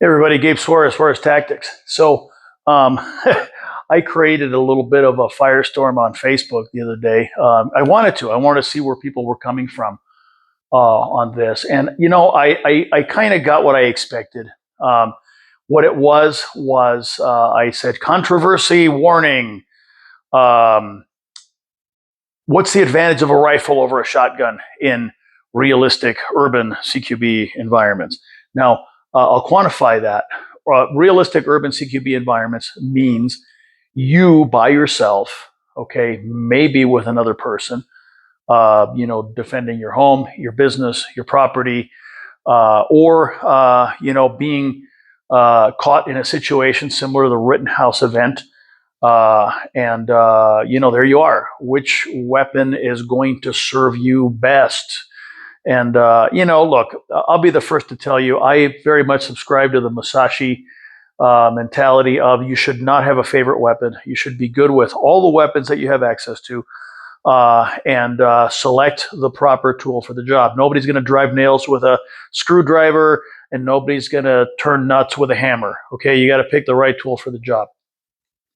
Hey everybody, Gabe Suarez Tactics. So, I created a little bit of a firestorm on Facebook the other day. I wanted to see where people were coming from on this, and I kind of got what I expected. Um, what it was I said controversy warning. Um, what's the advantage of a rifle over a shotgun in realistic urban CQB environments? Now, I'll quantify that. Realistic urban CQB environments means you by yourself, okay, maybe with another person, defending your home, your business, your property, or being caught in a situation similar to the Rittenhouse event, and there you are. Which weapon is going to serve you best? And look, I'll be the first to tell you, I very much subscribe to the Musashi mentality of you should not have a favorite weapon. You should be good with all the weapons that you have access to, and select the proper tool for the job. Nobody's going to drive nails with a screwdriver, and nobody's going to turn nuts with a hammer. Okay, you got to pick the right tool for the job.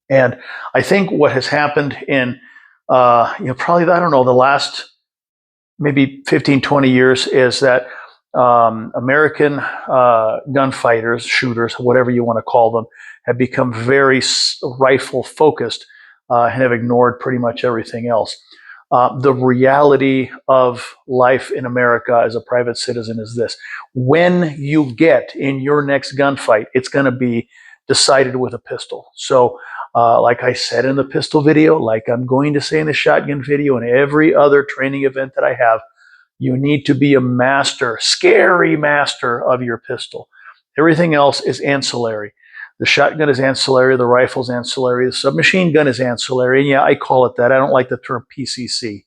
And I think what has happened in, probably, I don't know, the last maybe 15, 20 years is that American gunfighters, shooters, whatever you want to call them, have become very rifle focused and have ignored pretty much everything else. The reality of life in America as a private citizen is this. When you get in your next gunfight, it's going to be decided with a pistol. So, like I said in the pistol video, like I'm going to say in the shotgun video and every other training event that I have, you need to be a master, scary master of your pistol. Everything else is ancillary. The shotgun is ancillary, the rifle is ancillary, the submachine gun is ancillary, and yeah, I call it that. I don't like the term PCC.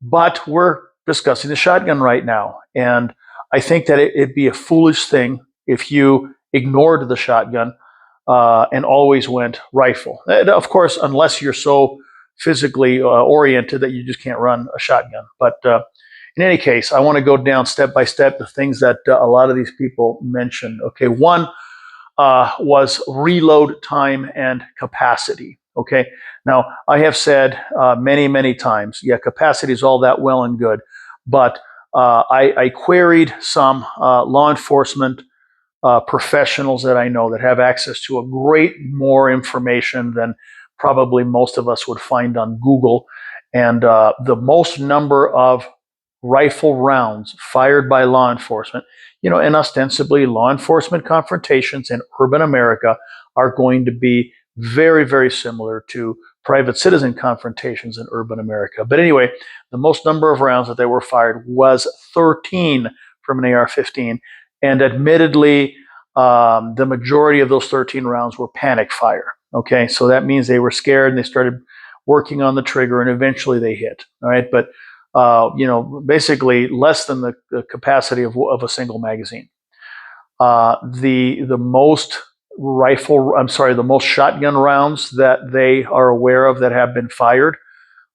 But we're discussing the shotgun right now, and I think that it'd be a foolish thing if you ignored the shotgun and always went rifle. And of course, unless you're so physically oriented that you just can't run a shotgun. But in any case, I want to go down step by step the things that a lot of these people mentioned. Okay, one was reload time and capacity. Okay, now I have said many, many times, yeah, capacity is all that well and good, but I queried some law enforcement professionals that I know that have access to a great more information than probably most of us would find on Google. And the most number of rifle rounds fired by law enforcement, and ostensibly law enforcement confrontations in urban America are going to be very, very similar to private citizen confrontations in urban America. But anyway, the most number of rounds that they were fired was 13 from an AR-15. And admittedly, the majority of those 13 rounds were panic fire. Okay, so that means they were scared and they started working on the trigger, and eventually they hit. All right, but basically less than the capacity of a single magazine. The most the most shotgun rounds that they are aware of that have been fired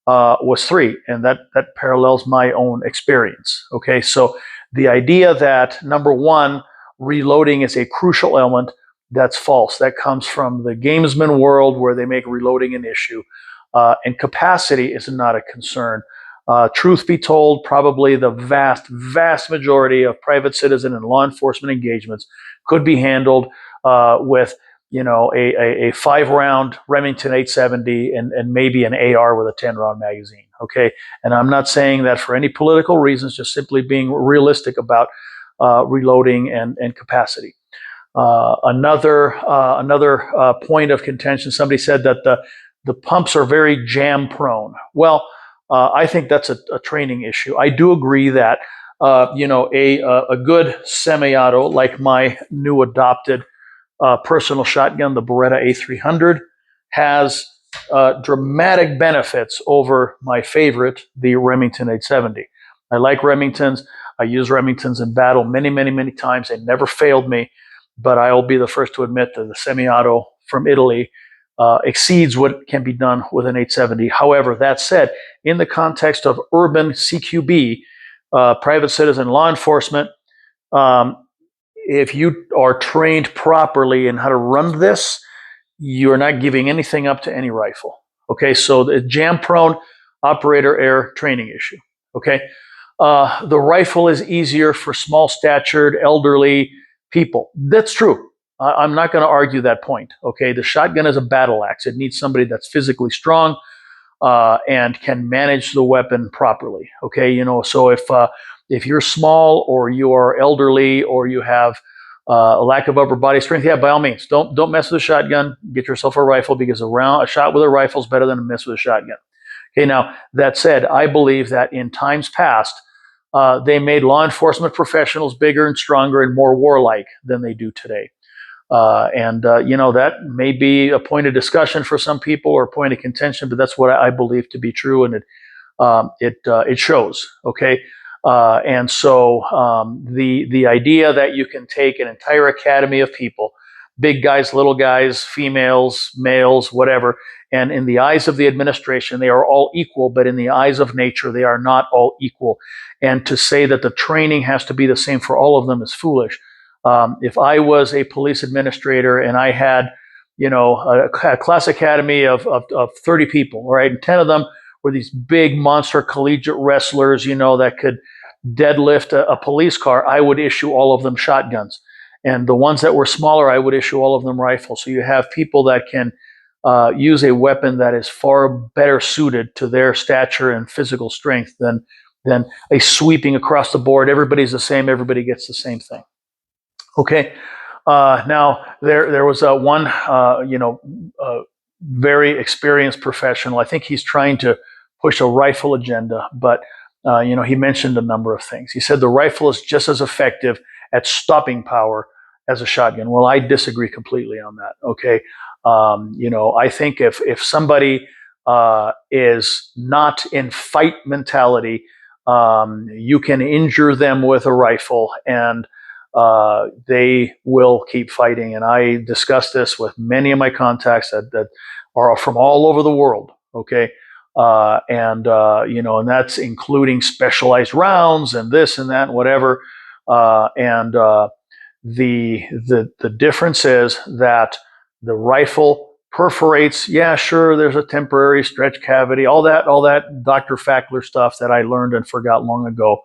was 3, and that parallels my own experience. Okay, so the idea that, number one, reloading is a crucial element, that's false. That comes from the gamesman world where they make reloading an issue, and capacity is not a concern. Truth be told, probably the vast, vast majority of private citizen and law enforcement engagements could be handled with a 5-round Remington 870 and maybe an AR with a 10-round magazine. Okay, and I'm not saying that for any political reasons, just simply being realistic about reloading and capacity. Another point of contention, somebody said that the pumps are very jam prone. Well, I think that's a training issue. I do agree that a good semi-auto like my new adopted personal shotgun, the Beretta A300, has dramatic benefits over my favorite, the Remington 870. I like Remingtons. I use Remingtons in battle many, many, many times. They never failed me, but I will be the first to admit that the semi-auto from Italy exceeds what can be done with an 870. However, that said, in the context of urban CQB, private citizen law enforcement, if you are trained properly in how to run this, you're not giving anything up to any rifle. Okay, so the jam-prone operator error training issue. Okay, the rifle is easier for small-statured, elderly people. That's true. I'm not going to argue that point. Okay, the shotgun is a battle axe. It needs somebody that's physically strong and can manage the weapon properly. Okay, so if you're small or you are elderly or you have a lack of upper body strength, yeah, by all means, don't mess with a shotgun. Get yourself a rifle because a shot with a rifle is better than a miss with a shotgun. Okay, now that said, I believe that in times past, they made law enforcement professionals bigger and stronger and more warlike than they do today. That may be a point of discussion for some people or a point of contention, but that's what I believe to be true, and it shows. Okay, and so the idea that you can take an entire academy of people, big guys, little guys, females, males, whatever, and in the eyes of the administration, they are all equal, but in the eyes of nature, they are not all equal. And to say that the training has to be the same for all of them is foolish. If I was a police administrator and I had, a class academy of 30 people, right, and 10 of them were these big monster collegiate wrestlers, that could deadlift a police car, I would issue all of them shotguns. And the ones that were smaller, I would issue all of them rifles. So you have people that can use a weapon that is far better suited to their stature and physical strength than a sweeping across the board. Everybody's the same. Everybody gets the same thing. Okay. Now there was one very experienced professional. I think he's trying to push a rifle agenda, but he mentioned a number of things. He said the rifle is just as effective at stopping power as a shotgun. Well, I disagree completely on that. Okay. I think if somebody is not in fight mentality, you can injure them with a rifle and they will keep fighting. And I discussed this with many of my contacts that are from all over the world. Okay. And that's including specialized rounds and this and that, and whatever. The difference is that the rifle perforates. Yeah, sure. There's a temporary stretch cavity, all that Dr. Fackler stuff that I learned and forgot long ago.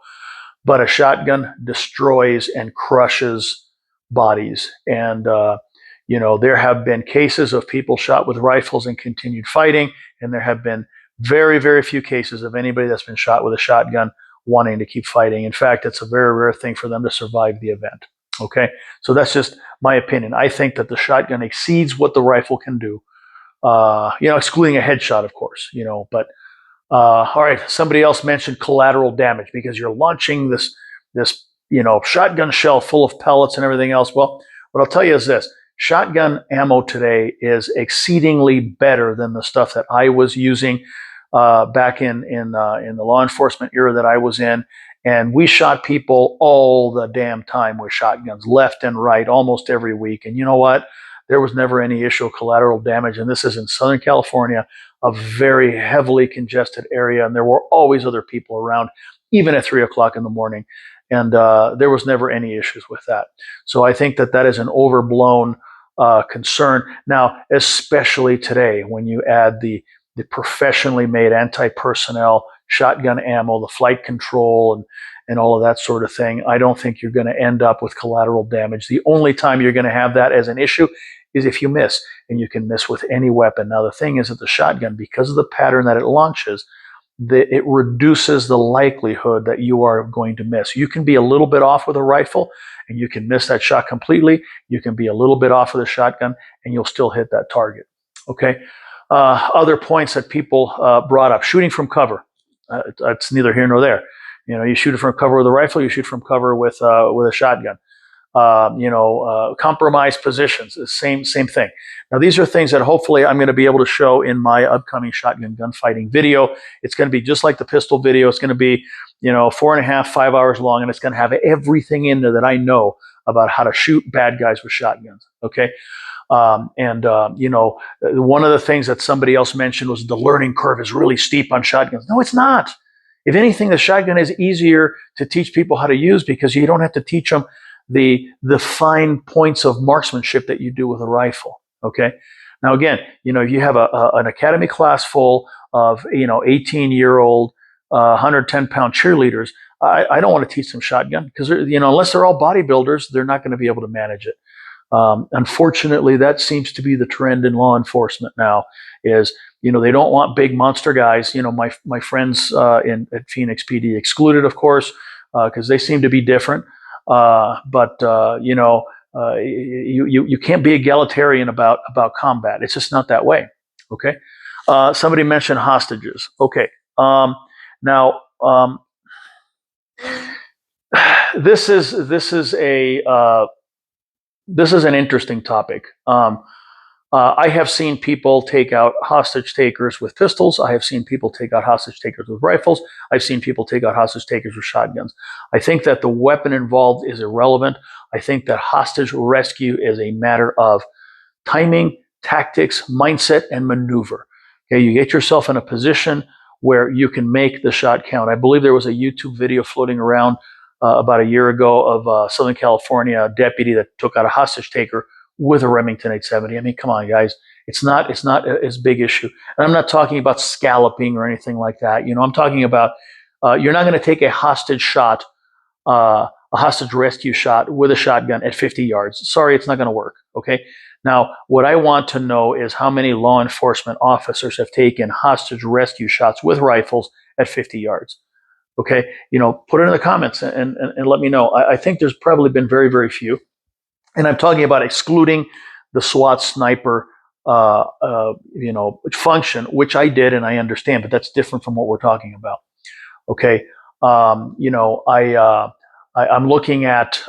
But a shotgun destroys and crushes bodies. And, there have been cases of people shot with rifles and continued fighting. And there have been very, very few cases of anybody that's been shot with a shotgun wanting to keep fighting. In fact, it's a very rare thing for them to survive the event. Okay, so that's just my opinion. I think that the shotgun exceeds what the rifle can do. Excluding a headshot, of course. But all right, somebody else mentioned collateral damage because you're launching this shotgun shell full of pellets and everything else. Well, what I'll tell you is this: shotgun ammo today is exceedingly better than the stuff that I was using back in the law enforcement era that I was in. And we shot people all the damn time with shotguns, left and right, almost every week. And you know what? There was never any issue of collateral damage. And this is in Southern California, a very heavily congested area. And there were always other people around, even at 3 o'clock in the morning. And there was never any issues with that. So I think that is an overblown concern. Now, especially today, when you add the professionally made anti-personnel shotgun ammo, the flight control, and all of that sort of thing, I don't think you're going to end up with collateral damage. The only time you're going to have that as an issue is if you miss, and you can miss with any weapon. Now, the thing is that the shotgun, because of the pattern that it launches, it reduces the likelihood that you are going to miss. You can be a little bit off with a rifle, and you can miss that shot completely. You can be a little bit off with a shotgun, and you'll still hit that target. Okay. Other points that people brought up: shooting from cover. It's neither here nor there. You shoot it from cover with a rifle. You shoot from cover with a shotgun. Compromised positions, same thing. Now, these are things that hopefully I'm going to be able to show in my upcoming shotgun gunfighting video. It's going to be just like the pistol video. It's going to be, 4.5, 5 hours long, and it's going to have everything in there that I know about how to shoot bad guys with shotguns. Okay. One of the things that somebody else mentioned was the learning curve is really steep on shotguns. No, it's not. If anything, the shotgun is easier to teach people how to use because you don't have to teach them the fine points of marksmanship that you do with a rifle. Okay. Now again, if you have an academy class full of 18-year-old 110-pound cheerleaders, I don't want to teach them shotgun because unless they're all bodybuilders, they're not going to be able to manage it. Unfortunately, that seems to be the trend in law enforcement now. Is they don't want big monster guys. My friends at Phoenix PD excluded, of course, because they seem to be different. But you can't be egalitarian about combat. It's just not that way. Okay. Somebody mentioned hostages. Okay. Now this is an interesting topic. I have seen people take out hostage takers with pistols. I have seen people take out hostage takers with rifles. I've seen people take out hostage takers with shotguns. I think that the weapon involved is irrelevant. I think that hostage rescue is a matter of timing, tactics, mindset, and maneuver. Okay, you get yourself in a position where you can make the shot count. I believe there was a YouTube video floating around about a year ago of a Southern California deputy that took out a hostage taker with a Remington 870. I mean, come on, guys. It's not as big issue. And I'm not talking about scalloping or anything like that. I'm talking about you're not going to take a hostage rescue shot with a shotgun at 50 yards. Sorry, it's not going to work. Okay. Now, what I want to know is how many law enforcement officers have taken hostage rescue shots with rifles at 50 yards. Okay. Put it in the comments and let me know. I think there's probably been very, very few. And I'm talking about excluding the SWAT sniper, function, which I did and I understand, but that's different from what we're talking about. Okay. I'm looking at,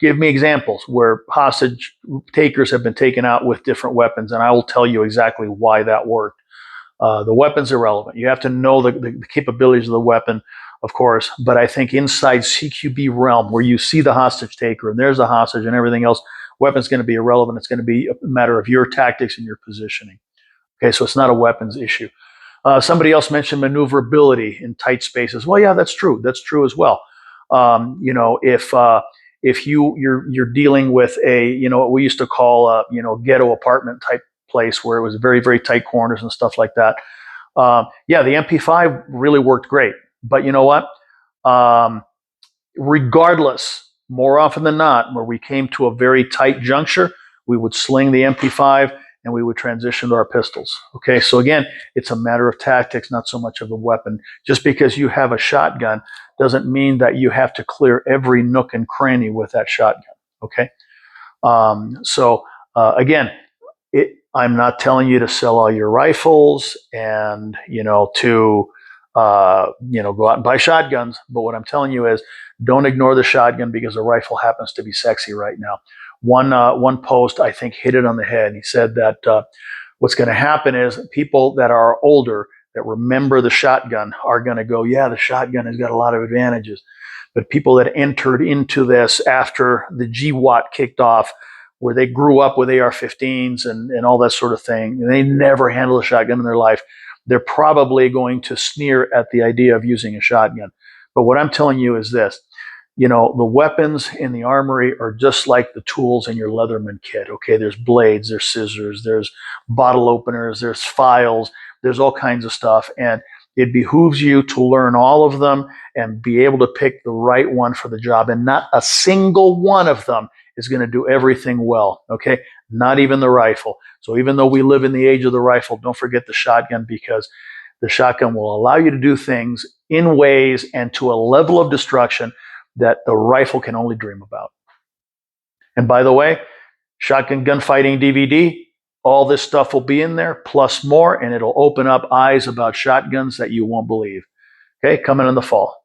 give me examples where hostage takers have been taken out with different weapons, and I will tell you exactly why that worked. The weapon's irrelevant. You have to know the capabilities of the weapon, of course, but I think inside CQB realm, where you see the hostage taker and there's the hostage and everything else, weapon's going to be irrelevant. It's going to be a matter of your tactics and your positioning. Okay, so it's not a weapons issue. Somebody else mentioned maneuverability in tight spaces. Well, yeah, that's true. That's true as well. If you're dealing with what we used to call ghetto apartment type place where it was very, very tight corners and stuff like that. Yeah, the MP5 really worked great. But you know what? Regardless, more often than not, where we came to a very tight juncture, we would sling the MP5 and we would transition to our pistols. Okay, so again, it's a matter of tactics, not so much of the weapon. Just because you have a shotgun doesn't mean that you have to clear every nook and cranny with that shotgun. Okay, again, I'm not telling you to sell all your rifles and to go out and buy shotguns. But what I'm telling you is, don't ignore the shotgun because a rifle happens to be sexy right now. One post, I think, hit it on the head. He said that what's going to happen is people that are older that remember the shotgun are going to go, yeah, the shotgun has got a lot of advantages. But people that entered into this after the GWAT kicked off, where they grew up with AR-15s and all that sort of thing, and they never handled a shotgun in their life, they're probably going to sneer at the idea of using a shotgun. But what I'm telling you is this. The weapons in the armory are just like the tools in your Leatherman kit. Okay, there's blades, there's scissors, there's bottle openers, there's files, there's all kinds of stuff. And it behooves you to learn all of them and be able to pick the right one for the job. And not a single one of them is going to do everything well. Okay, not even the rifle. So even though we live in the age of the rifle, don't forget the shotgun, because the shotgun will allow you to do things in ways and to a level of destruction that the rifle can only dream about. And by the way, Shotgun Gunfighting DVD, all this stuff will be in there, plus more, and it'll open up eyes about shotguns that you won't believe. Okay, coming in the fall.